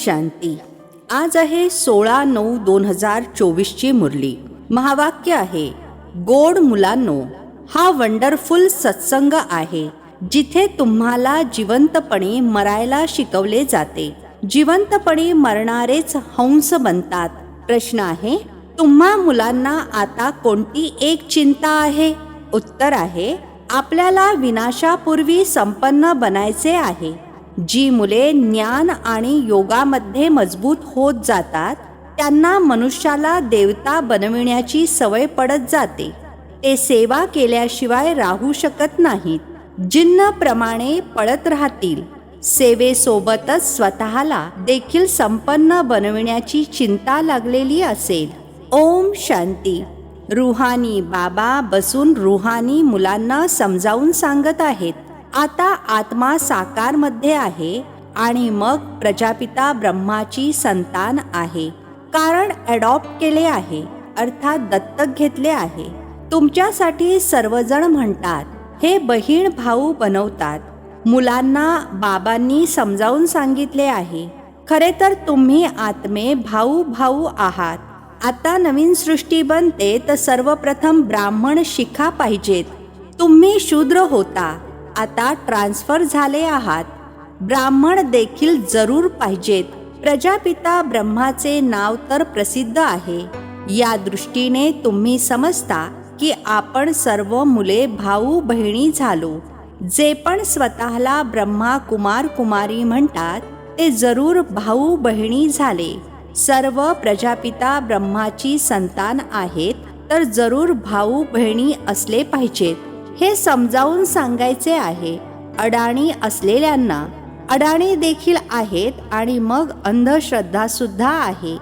शांती. आज आहे 16/9/2024 ची मुरली. महावाक्य आहे, गोड मुलांनो, हा वंडरफुल सत्संग आहे जिथे तुम्हाला जिवंतपणे मरायला शिकवले जाते. जिवंतपणे मरणारेच हंस बनतात. प्रश्न आहे, तुम्हा मुलांना आता कोणती एक चिंता आहे? उत्तर आहे, आपल्याला विनाशापूर्वी संपन्न बनायचे आहे. जी मुले ज्ञान आणि योगामध्ये मजबूत होत जातात त्यांना मनुष्याला देवता बनविण्याची सवय पडत जाते. ते सेवा केल्याशिवाय राहू शकत नाहीत. जिन्नप्रमाणे पळत राहतील. सेवेसोबतच स्वतःला देखील संपन्न बनविण्याची चिंता लागलेली असेल. ओम शांती. रुहानी बाबा बसून रुहानी मुलांना समजावून सांगत आहेत. आता आत्मा साकारमध्ये आहे आणि मग प्रजापिता ब्रह्माची संतान आहे. कारण अडॉप्ट केले आहे, अर्थात दत्तक घेतले आहे. तुमच्यासाठी सर्वजण म्हणतात, हे बहीण भाऊ बनवतात. मुलांना बाबांनी समजावून सांगितले आहे, खरे तर तुम्ही आत्मे भाऊ भाऊ आहात. आता नवीन सृष्टी बनते तर सर्वप्रथम ब्राह्मण शिखा पाहिजेत. तुम्ही शूद्र होता, आता ट्रान्सफर झाले आहात. ब्राह्मण देखील जरूर पाहिजेत. प्रजापिता ब्रह्माचे नाव तर प्रसिद्ध आहे. या दृष्टीने तुम्ही समजता की आपण सर्व मुले भाऊ बहिणी झालो. जे पण स्वतःला ब्रह्मा कुमार कुमारी म्हणतात ते जरूर भाऊ बहिणी झाले. सर्व प्रजापिता ब्रह्माची संतान आहेत तर जरूर भाऊ बहिणी असले पाहिजेत. हे समजावून सांगायचे आहे. अडाणी असलेल्यांना अडाणी देखील आहेत आणि मग अंधश्रद्धा सुद्धा आहे.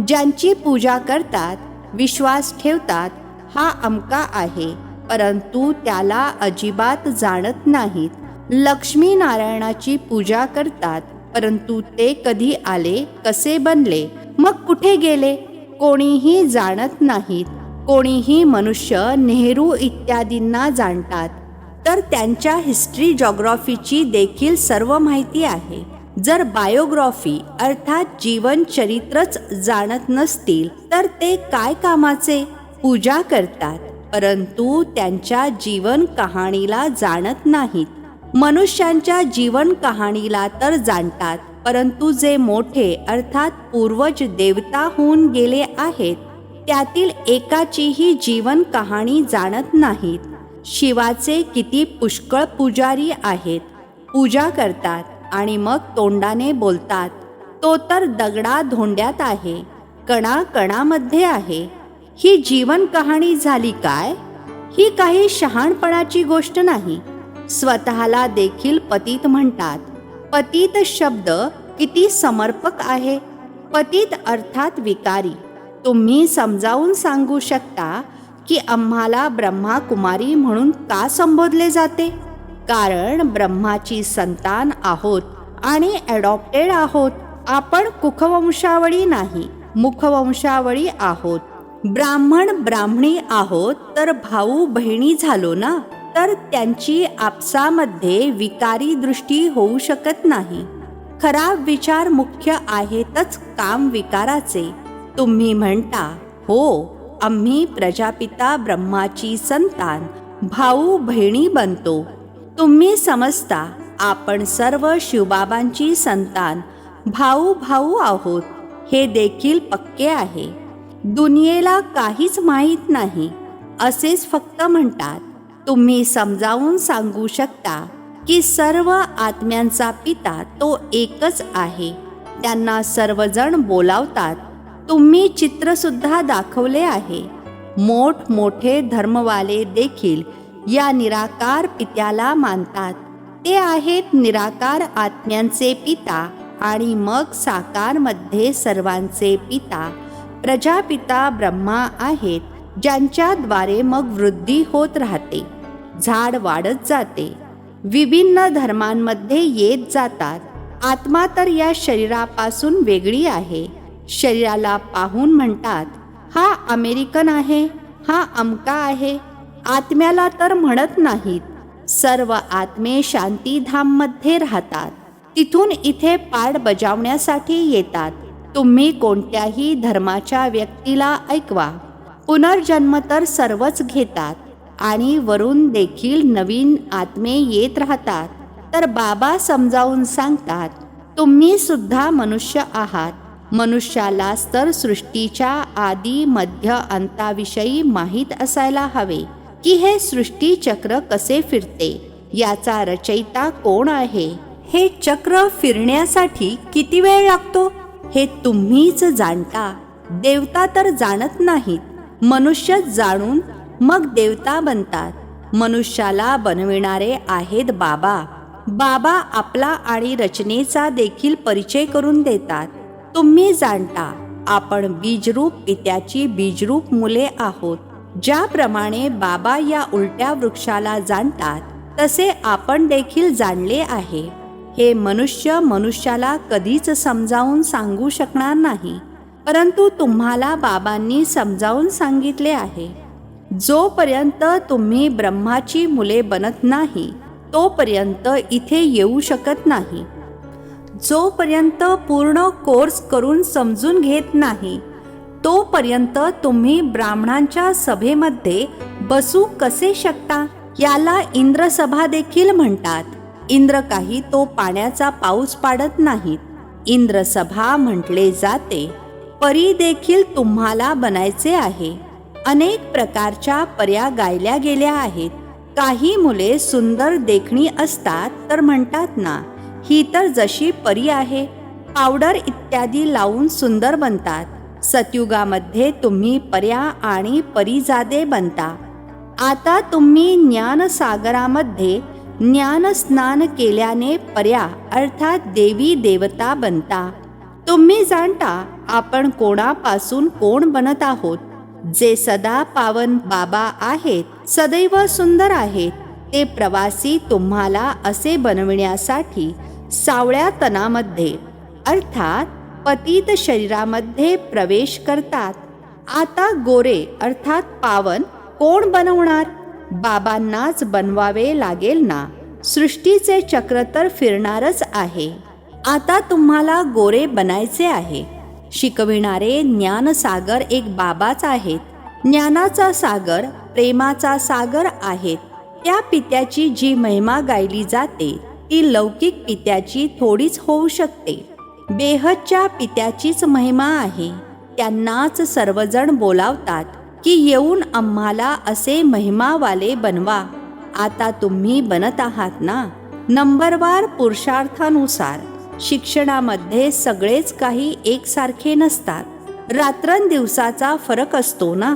ज्यांची पूजा करतात, विश्वास ठेवतात, हा अमका आहे, परंतु त्याला अजिबात जाणत नाहीत. लक्ष्मी नारायणाची पूजा करतात, परंतु ते कधी आले, कसे बनले, मग कुठे गेले, कोणीही जाणत नाहीत. कोणीही मनुष्य नेहरू इत्यादींना जाणतात तर त्यांच्या हिस्ट्री जॉग्राफीची देखील सर्व माहिती आहे. जर बायोग्राफी अर्थात जीवन चरित्रच जाणत नसतील तर ते काय कामाचे? पूजा करतात परंतु त्यांच्या जीवन कहाणीला जाणत नाहीत. मनुष्यांच्या जीवन कहाणीला तर जाणतात, परंतु जे मोठे अर्थात पूर्वज देवता होऊन गेले आहेत त्यातील एकाचीही जीवन कहाणी जाणत नाहीत. शिवाचे किती पुष्कळ पुजारी आहेत. पूजा करतात आणि मग तोंडाने बोलतात, तो तर दगडा धोंड्यात आहे, कणा कणामध्ये आहे. ही जीवन कहाणी झाली काय? ही काही शहाणपणाची गोष्ट नाही. स्वतःला देखील पतित म्हणतात. पतित शब्द किती समर्पक आहे. पतित अर्थात विकारी. तुम्ही समजावून सांगू शकता की आम्हाला ब्रह्मा कुमारी म्हणून का संबोधले जाते? कारण ब्रह्माची संतान आहोत आणि ॲडॉप्टेड आहोत. आपण कुखवंशावळी नाही, मुखवंशावळी आहोत. ब्राह्मण ब्राह्मणी आहोत तर भाऊ बहिणी झालो ना, तर त्यांची आपसामध्ये विकारी दृष्टी होऊ शकत नाही. खराब विचार मुख्य आहेतच काम विकाराचे. तुम्ही म्हणता, हो आम्ही प्रजापिता ब्रह्माची संतान भाऊ बहिणी बनतो. तुम्ही समजता आपण सर्व शिवबाबांची संतान भाऊ भाऊ आहोत. हे देखील पक्के आहे. दुनियेला काहीच माहीत नाही असेच फक्त म्हणतात. तुम्ही समजावून सांगू शकता की सर्व आत्म्यांचा पिता तो एकच आहे. त्यांना सर्वजण बोलावतात. तुम्ही चित्रसुद्धा दाखवले आहे. मोठमोठे धर्मवाले देखील या निराकार पित्याला मानतात. ते आहेत निराकार आत्म्यांचे पिता आणि मग साकारमध्ये सर्वांचे पिता प्रजापिता ब्रह्मा आहेत, ज्यांच्याद्वारे मग वृद्धी होत राहते, झाड वाढत जाते, विभिन्न धर्मांमध्ये येत जातात. आत्मा तर या शरीरापासून वेगळी आहे. शरीराला पाहून म्हणतात, हा अमेरिकन आहे, हा अमका आहे. आत्म्याला तर म्हणत नाहीत. सर्व आत्मे शांतीधाममध्ये राहतात. तिथून इथे पाठ बजावण्यासाठी येतात. तुम्ही कोणत्याही धर्माच्या व्यक्तीला ऐकवा, पुनर्जन्म तर सर्वच घेतात आणि वरून देखील नवीन आत्मे येत राहतात. तर बाबा समजावून सांगतात, तुम्ही सुद्धा मनुष्य आहात. मनुष्यालाच तर सृष्टीच्या आदी मध्य अंताविषयी माहीत असायला हवे की हे सृष्टी चक्र कसे फिरते, याचा रचयिता कोण आहे, हे चक्र फिरण्यासाठी किती वेळ लागतो हे तुम्हीच जाणता. देवता तर जाणत नाहीत, मनुष्य जाणून मग देवता बनतात. मनुष्याला बनविणारे आहेत बाबा. बाबा आपला आणि रचनेचा देखील परिचय करून देतात. तुम्ही जाणता आपण बीजरूप पित्याची बीजरूप मुले आहोत. ज्याप्रमाणे बाबा या उलट्या वृक्षाला जाणतात तसे आपण देखील जाणले आहे. हे मनुष्य मनुष्याला कधीच समजावून सांगू शकणार नाही, परंतु तुम्हाला बाबांनी समजावून सांगितले आहे. जोपर्यंत तुम्ही ब्रह्माची मुले बनत नाही तोपर्यंत इथे येऊ शकत नाही. जोपर्यंत पूर्ण कोर्स करून समजून घेत नाही तोपर्यंत तुम्ही ब्राह्मणांच्या सभेमध्ये बसू कसे शकता. याला इंद्रसभा देखील म्हणतात. इंद्र काही तो पाण्याचा पाऊस पाडत नाहीत. इंद्रसभा म्हटले जाते. परी देखील तुम्हाला बनायचे आहे. अनेक प्रकारच्या पर्या गायल्या गेल्या आहेत. काही मुले सुंदर देखणी असतात तर म्हणतात ना, ही तर जशी परी आहे. पावडर इत्यादी लावून सुंदर बनतात. सतयुगामध्ये तुम्ही पर्या आणि परीजादे बनता. आता तुम्ही ज्ञानसागरामध्ये ज्ञानस्नान केल्याने पर्या अर्थात देवी देवता बनता. तुम्ही जाणता आपण कोणापासून कोण बनत आहोत. जे सदा पावन बाबा आहेत, सदैव सुंदर आहेत, ते प्रवासी तुम्हाला असे बनविण्यासाठी सावळ्या तनामध्ये अर्थात पतित शरीरामध्ये प्रवेश करतात. आता गोरे अर्थात पावन कोण बनवणार. बाबांनाच बनवावे लागेल ना. सृष्टीचे चक्र तर फिरणारच आहे. आता तुम्हाला गोरे बनायचे आहे. शिकविणारे ज्ञानसागर एक बाबाच आहेत. ज्ञानाचा सागर प्रेमाचा सागर आहेत. त्या पित्याची जी महिमा गायली जाते ती लौकिक पित्याची थोडीच होऊ शकते. बेहदच्या पित्याचीच महिमा आहे. त्यांनाच सर्वजण बोलावतात की येऊन आम्हाला असे महिमावाले बनवा. आता तुम्ही बनत आहात ना. नंबरवार पुरुषार्थानुसार शिक्षणामध्ये सगळेच काही एकसारखे नसतात. रात्रंदिवसाचा फरक असतो ना.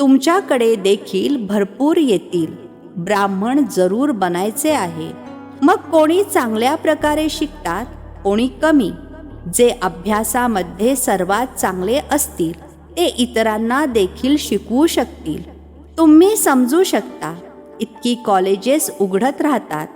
तुमच्याकडे देखील भरपूर येतील. ब्राह्मण जरूर बनायचे आहे. मग कोणी चांगल्या प्रकारे शिकतात, कोणी कमी. जे अभ्यासामध्ये सर्वात चांगले असतील ते इतरांना देखील शिकवू शकतील. तुम्ही समजू शकता. इतकी कॉलेजेस उघडत राहतात.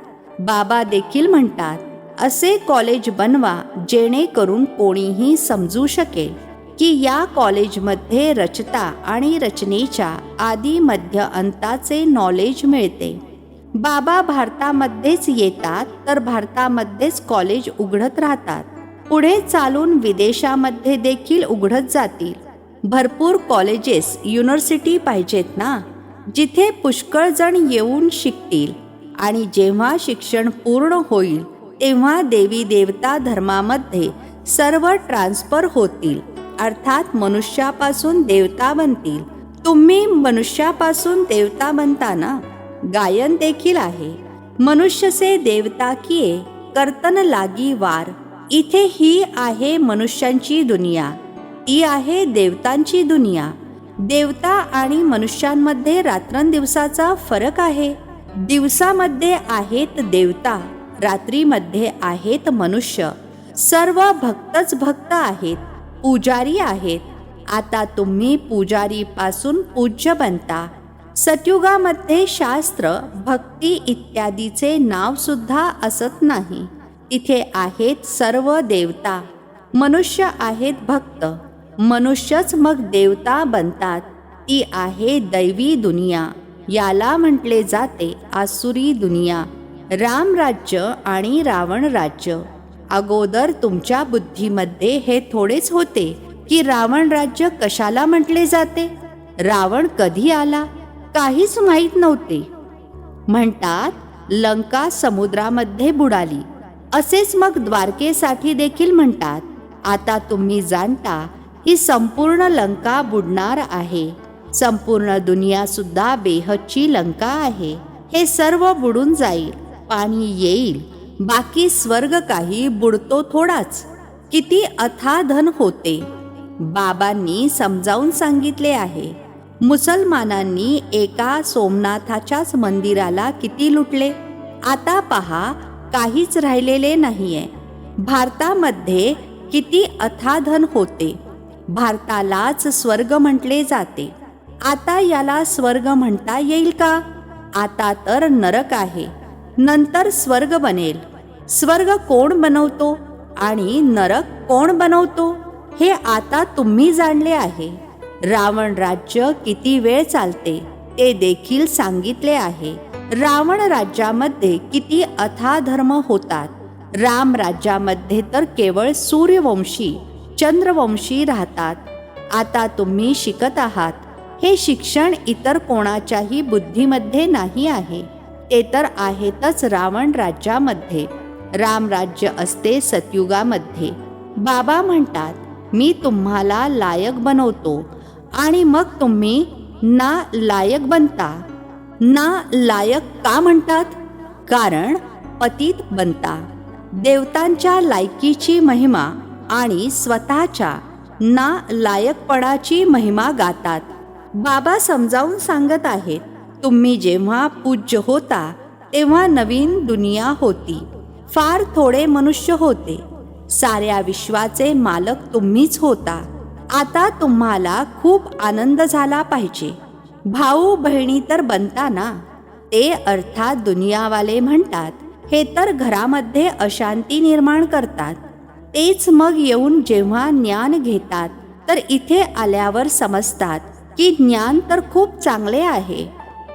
बाबा देखील म्हणतात असे कॉलेज बनवा जेणेकरून कोणीही समजू शकेल की या कॉलेजमध्ये रचता आणि रचनेच्या आदी मध्य अंताचे नॉलेज मिळते. बाबा भारतामध्येच येतात तर भारतामध्येच कॉलेज उघडत राहतात. पुढे चालून विदेशामध्ये देखील उघडत जातील. भरपूर कॉलेजेस युनिव्हर्सिटी पाहिजेत ना, जिथे पुष्कळ जण येऊन शिकतील. आणि जेव्हा शिक्षण पूर्ण होईल तेव्हा देवी देवता धर्मामध्ये सर्व ट्रान्सफर होतील, अर्थात मनुष्यापासून देवता बनतील. तुम्ही मनुष्यापासून देवता बनता ना. गायन देखील आहे. मनुष्य से देवता किये कर्तन लागी वार. इथे ही आहे मनुष्यांची दुनिया, ती आहे देवतांची दुनिया. देवता आणि मनुष्यांमध्ये रात्रंदिवसाचा फरक आहे. दिवसामध्ये आहेत देवता, रात्रीमध्ये आहेत मनुष्य. सर्व भक्तच भक्त आहेत, पुजारी आहेत. आता तुम्ही पुजारीपासून पूज्य बनता. सतयुगामध्ये शास्त्र भक्ती इत्यादीचे नाव सुद्धा असत नाही. तिथे आहेत सर्व देवता. मनुष्य आहेत भक्त. मनुष्यच मग देवता बनतात. ती आहे दैवी दुनिया. याला म्हटले जाते आसुरी दुनिया. राम राज्य आणि रावण राज्य. अगोदर तुमच्या बुद्धीमध्ये हे थोडेच होते की रावण राज्य कशाला म्हटले जाते. रावण कधी आला काहीच माहीत नव्हते. म्हणतात लंका समुद्रामध्ये बुडाली. असेच मग द्वारकेसाठी देखील म्हणतात. आता तुम्ही जाणता ही संपूर्ण लंका बुडणार आहे. संपूर्ण दुनिया सुद्धा बेहदची लंका आहे. हे सर्व बुडून जाईल, पाणी येईल. बाकी स्वर्ग काही बुडतो थोडाच. किती अथाधन होते. बाबांनी समजावून सांगितले आहे. मुसलमानांनी एका सोमनाथाच्याच मंदिराला किती लुटले. आता पहा काहीच राहिलेले नाहीये. भारतामध्ये किती अथाधन होते. भारतालाच स्वर्ग म्हटले जाते. आता याला स्वर्ग म्हणता येईल का. आता तर नरक आहे, नंतर स्वर्ग बनेल. स्वर्ग कोण बनवतो आणि नरक कोण बनवतो हे आता तुम्ही जाणले आहे. रावण राज्य किती वेळ चालते ते देखील सांगितले आहे. रावण राज्यामध्ये किती अथाधर्म होतात. राम राज्यामध्ये तर केवळ सूर्यवंशी चंद्रवंशी राहतात. आता तुम्ही शिकत आहात. हे शिक्षण इतर कोणाच्याही बुद्धीमध्ये नाही आहे. ते तर आहेतच रावण राज्यामध्ये. राम राज्य असते सतयुगामध्ये. बाबा म्हणतात मी तुम्हाला लायक बनवतो आणि मग तुम्ही ना लायक बनता. ना लायक का म्हणतात. कारण पतित बनता. देवतांच्या लायकीची महिमा आणि स्वतःच्या ना लायकपणाची महिमा गातात. बाबा समजावून सांगत आहेत. तुम्ही जेव्हा पूज्य होता तेव्हा नवीन दुनिया होती. फार थोडे मनुष्य होते. साऱ्या विश्वाचे मालक तुम्हीच होता. आता तुम्हाला खूप आनंद झाला पाहिजे. भाऊ बहिणी तर बनता ना. ते अर्थात दुनियावाले म्हणतात हे तर घरामध्ये अशांती निर्माण करतात. तेच मग येऊन जेव्हा ज्ञान घेतात तर इथे आल्यावर समजतात की ज्ञान तर खूप चांगले आहे.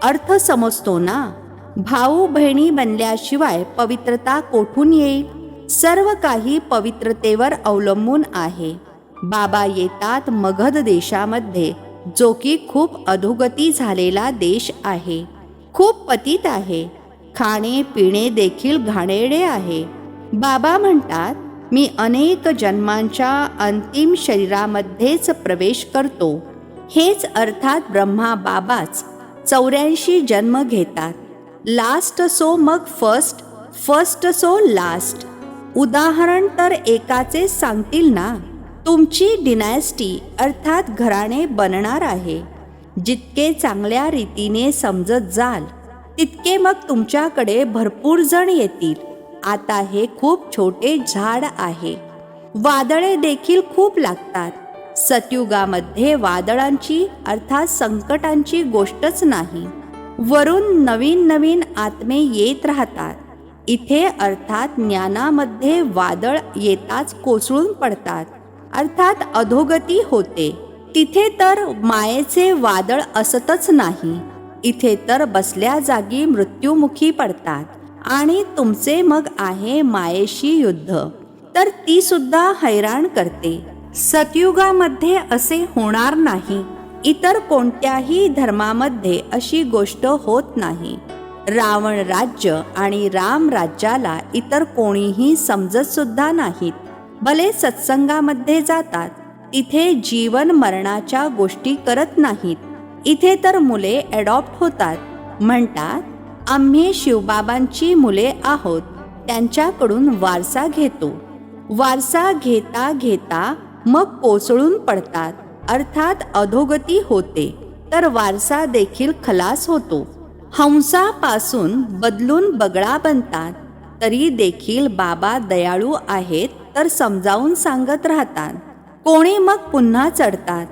अर्थ समजतो ना. भाऊ बहिणी बनल्याशिवाय पवित्रता कोठून येईल. सर्व काही पवित्रतेवर अवलंबून आहे. बाबा येतात मगध देशामध्ये, जो की खूप अधोगती झालेला देश आहे. खूप पतित आहे. खाणे पिणे देखील घाणेरडे आहे. बाबा म्हणतात मी अनेक जन्मांच्या अंतिम शरीरामध्येच प्रवेश करतो. हेच अर्थात ब्रह्मा बाबाच 84 जन्म घेतात. लास्ट सो मग फर्स्ट, फर्स्ट सो लास्ट. उदाहरण तर एकाचे सांगतील ना. तुमची डिनॅस्टी अर्थात घराणे बनणार आहे. जितके चांगल्या रीतीने समजत जाल तितके मग तुमच्याकडे भरपूर जण येतील. आता हे खूप छोटे झाड आहे. वादळे देखील खूप लागतात. सतयुगामध्ये वादळांची अर्थात संकटांची गोष्टच नाही. वरून नवीन नवीन आत्मे येत राहतात. इथे अर्थात ज्ञानामध्ये वादळ येताच कोसळून पडतात. अर्थात अधोगती होते. तिथे तर मायेचे वादळ असतच नाही. इथे तर बसल्या जागी मृत्युमुखी पडतात. आणि तुमचे मग आहे मायेशी युद्ध, तर ती सुद्धा हैराण करते. सतयुगामध्ये असे होणार नाही. इतर कोणत्याही धर्मामध्ये अशी गोष्ट होत नाही. रावण राज्य आणि राम राज्याला इतर कोणीही समजत सुद्धा नाहीत. भले सत्संगामध्ये जातात, तिथे जीवन मरणाच्या गोष्टी करत नाहीत. इथे तर मुले ॲडॉप्ट होतात. म्हणतात आम्ही शिवबाबांची मुले आहोत, त्यांच्याकडून वारसा घेतो. वारसा घेता घेता मग कोसळून पडतात. अर्थात अधोगती होते. तर वारसा देखील खलास होतो. हंसापासून बदलून बगळा बनतात. तरी देखील बाबा दयाळू आहेत, तर समजावून सांगत राहतात. कोणी मग पुन्हा चढतात.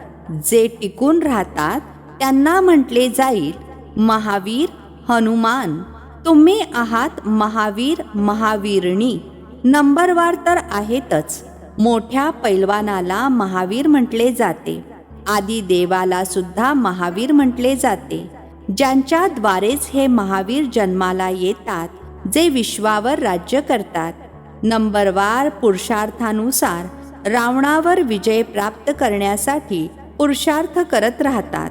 जे टिकून राहतात त्यांना म्हटले जाईल महावीर हनुमान. तुम्ही आहात महावीर महावीरणी. नंबरवार तर आहेतच. मोठ्या पैलवानाला महावीर म्हटले जाते. आदी देवाला सुद्धा महावीर म्हटले जाते. ज्यांच्याद्वारेच हे महावीर जन्माला येतात, जे विश्वावर राज्य करतात. नंबरवार पुरुषार्थानुसार रावणावर विजय प्राप्त करण्यासाठी पुरुषार्थ करत राहतात.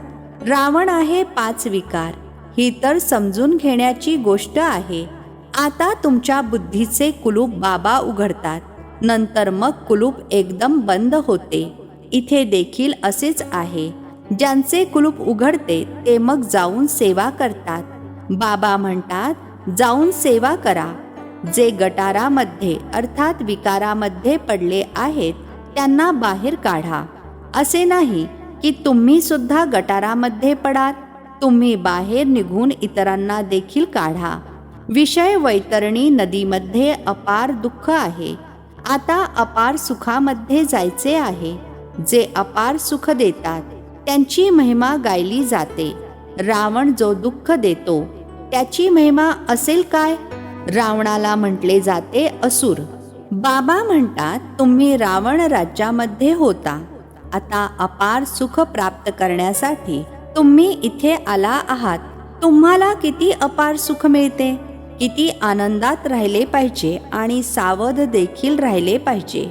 रावण आहे 5 विकार. ही तर समजून घेण्याची गोष्ट आहे. आता तुमच्या बुद्धीचे कुलूप बाबा उघडतात, नंतर मग कुलूप एकदम बंद होते. इथे देखील असेच आहे. ज्यांचे कुलूप उघडते ते मग जाऊन सेवा करतात. बाबा म्हणतात जाऊन सेवा करा. जे गटारामध्ये अर्थात विकारामध्ये पडले आहेत त्यांना बाहेर काढा. असे नाही की तुम्ही सुद्धा गटारामध्ये पडाल. तुम्ही बाहेर निघून इतरांना देखील काढा. विषय वैतरणी नदीमध्ये अपार दुःख आहे. आता अपार सुखामध्ये जायचे आहे. जे अपार सुख देतात त्यांची महिमा गायली जाते. रावण जो दुःख देतो त्याची महिमा असेल काय? रावणाला म्हटले जाते असुर. बाबा म्हणतात तुम्ही रावण राज्यामध्ये होता. आता अपार सुख प्राप्त करण्यासाठी तुम्ही इथे आला आहात. तुम्हाला किती अपार सुख मिळते. किती आनंदात राहिले पाहिजे आणि सावध देखील राहिले पाहिजे.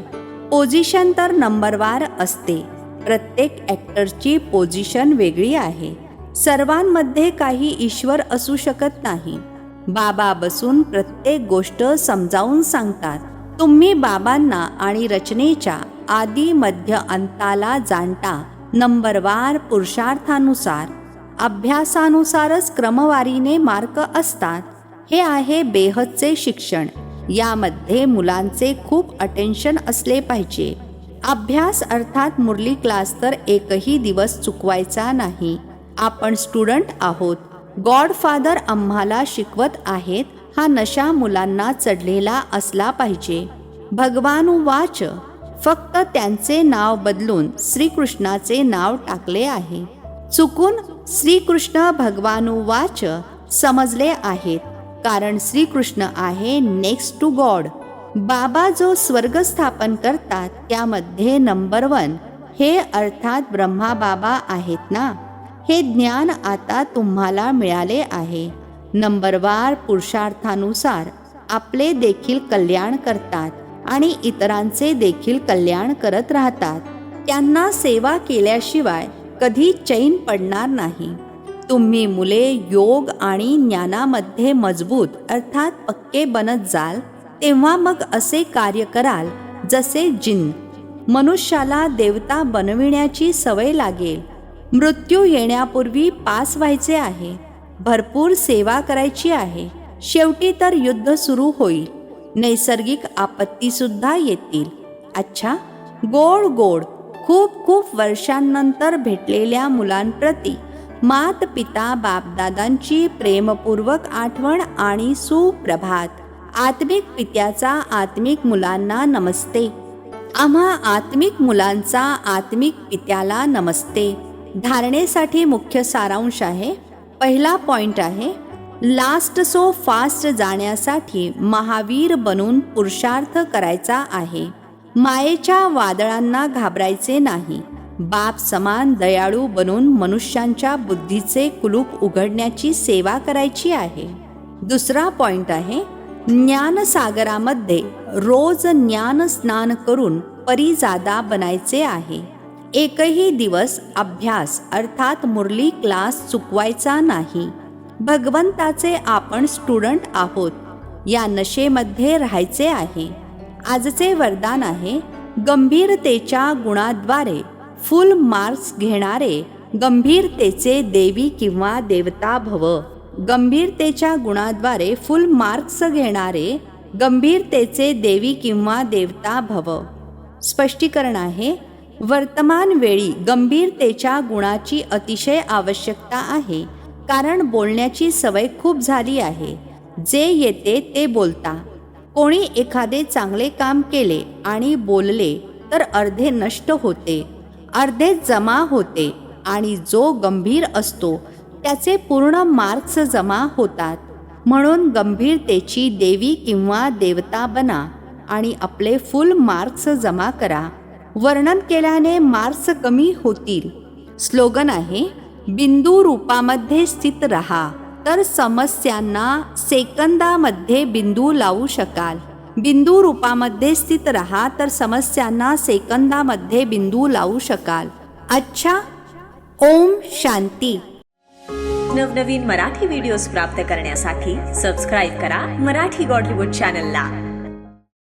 पोझिशन तर नंबरवार असते. प्रत्येक ॲक्टरची पोझिशन वेगळी आहे. सर्वांमध्ये काही ईश्वर असू शकत नाही. बाबा बसून प्रत्येक गोष्ट समजावून सांगतात. तुम्ही बाबांना आणि रचनेच्या आदी मध्य अंताला जाणता. नंबरवार पुरुषार्थानुसार अभ्यासानुसारच क्रमवारीने मार्क असतात. हे आहे बेहदचे शिक्षण. यामध्ये मुलांचे खूप अटेन्शन असले पाहिजे. अभ्यास अर्थात मुरली क्लास तर एकही दिवस चुकवायचा नाही. आपण स्टुडंट आहोत. गॉडफादर आम्हाला शिकवत आहेत. हा नशा मुलांना चढलेला असला पाहिजे. भगवानुवाच फक्त त्यांचे नाव बदलून श्रीकृष्णाचे नाव टाकले आहे. चुकून श्रीकृष्ण भगवानुवाच समजले आहेत, कारण श्रीकृष्ण आहे नेक्स्ट टू गॉड. बाबा जो स्वर्ग स्थापन करतात त्यामध्ये नंबर 1 हे अर्थात ब्रह्मा बाबा आहेत ना. हे ज्ञान आता तुम्हाला मिळाले आहे. नंबरवार पुरुषार्थानुसार आपले देखील कल्याण करतात आणि इतरांचे देखील कल्याण करत राहतात. त्यांना सेवा केल्याशिवाय कधी चैन पडणार नाही. तुम्ही मुले योग आणि ज्ञानामध्ये मजबूत अर्थात पक्के बनत जाल तेव्हा मग असे कार्य कराल जसे जिन. मनुष्याला देवता बनविण्याची सवय लागेल. मृत्यू येण्यापूर्वी पास व्हायचे आहे. भरपूर सेवा करायची आहे. शेवटी तर युद्ध सुरू होईल. नैसर्गिक आपत्तीसुद्धा येतील. अच्छा, गोड गोड खूप खूप वर्षांनंतर भेटलेल्या मुलांप्रती मात पिता बापदादांची प्रेमपूर्वक आठवण आणि सुप्रभात. आत्मिक पित्याचा आत्मिक मुलांना नमस्ते. आम्हा आत्मिक मुलांचा आत्मिक पित्याला नमस्ते. धारणेसाठी मुख्य सारांश आहे. पहिला पॉइंट आहे लास्ट सो फास्ट जाण्यासाठी महावीर बनून पुरुषार्थ करायचा आहे. मायेच्या वादळांना घाबरायचे नाही. बाप समान दयाळू बनून मनुष्यांच्या बुद्धीचे कुलूप उघडण्याची सेवा करायची आहे. दुसरा पॉइंट आहे ज्ञानसागरामध्ये रोज ज्ञान स्नान करून परिजादा बनायचे आहे. एकही दिवस अभ्यास अर्थात मुरली क्लास चुकवायचा नाही. भगवंताचे आपण स्टुडंट आहोत. या नशेमध्ये राहायचे आहे. आजचे वरदान आहे गंभीरतेच्या गुणाद्वारे फुल मार्क्स घेणारे गंभीरतेचे देवी किंवा देवता भव. गंभीरतेच्या गुणाद्वारे फुल मार्क्स घेणारे गंभीरतेचे देवी किंवा देवता भव. स्पष्टीकरण आहे वर्तमान वेळी गंभीरतेच्या गुणाची अतिशय आवश्यकता आहे. कारण बोलण्याची सवय खूप झाली आहे. जे येते ते बोलता. कोणी एखादे चांगले काम केले आणि बोलले तर अर्धे नष्ट होते, अर्धे जमा होते आणि जो गंभीर असतो त्याचे पूर्ण मार्क्स जमा होतात. म्हणून गंभीरतेची देवी किंवा देवता बना आणि आपले फुल मार्क्स जमा करा. वर्णन केल्याने मार्क्स कमी होतील. स्लोगन आहे बिंदू रूपामध्ये स्थित रहा तर समस्यांना सेकंदामध्ये बिंदू लावू शकाल. बिंदू रूपामध्ये स्थित रहा तर समस्यांना सेकंदामध्ये बिंदू लावू शकाल. अच्छा. ओम शांती. नवनवीन मराठी व्हिडिओज प्राप्त करण्यासाठी सबस्क्राईब करा मराठी गॉडलीवूड चॅनलला.